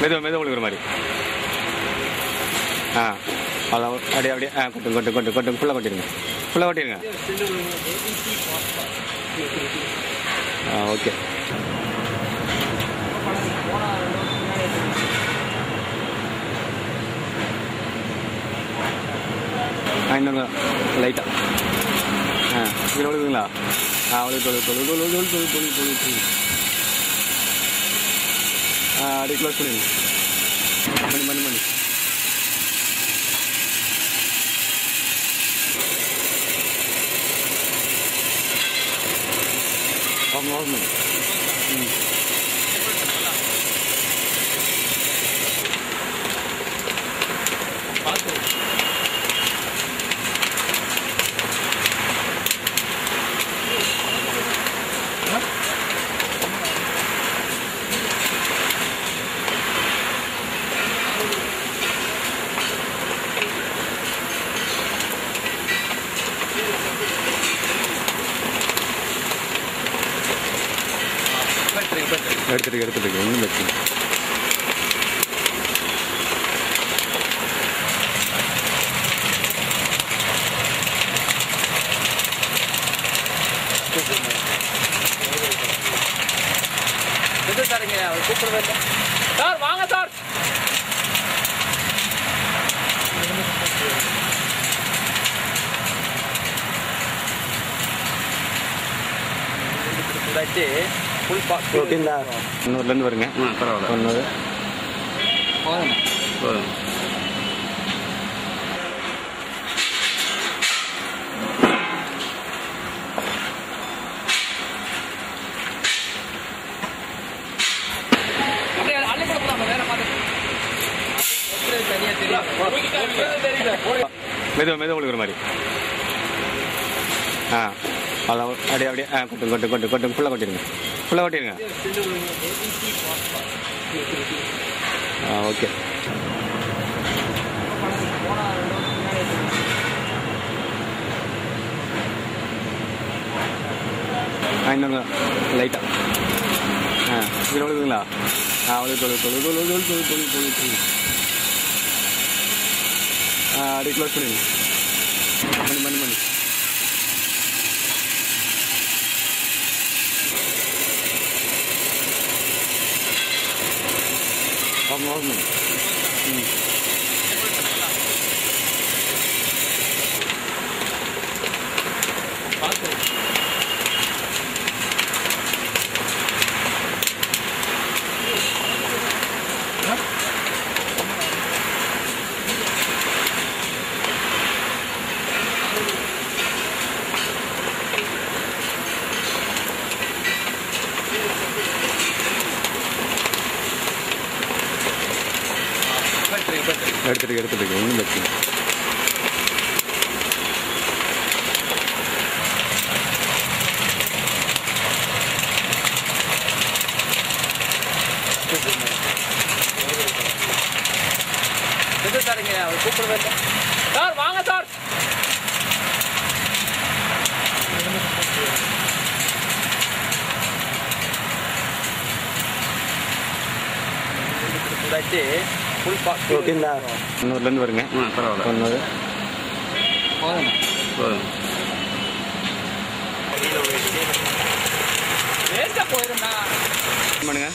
மெதுவாக மெதுவாக கொடுக்குற மாதிரி. அதான் அப்படியே கொட்டுங்க ஃபுல்லாக கொட்டிடுங்க. ஓகே. இன்னொன்று லைட்டாக இதில் ஒழுகுங்களா? அப்படியே க்ளோஸ் பண்ணிடுங்க. பண்ணி எடுத்துட்டு ஒன்றும் பிரச்சனை. சாருங்க அவர் கூப்பிடுறது சார், வாங்க சார். ஓகேங்களா? 100லேருந்து வருங்க. பரவாயில்ல. 100 போதும். மெதுவாக கொடுக்குற மாதிரி. அதான் அப்படியே கொட்டுங்க ஃபுல்லாக கொட்டிடுங்க. ஓகே. இன்னொன்று லைட்டாக இதில் ஒழுகுங்களா? அப்படியே க்ளோஸ் பண்ணிடுங்க. பண்ணி எடுத்துட்டு ஒன்றும் பிரச்சனை. சாருங்க அவர் கூப்பிடுறது சார், வாங்க சார். ஓகேங்களா? 100லேருந்து வருங்க. பரவாயில்ல. 100 போதும். போயிருந்தா பண்ணுங்க.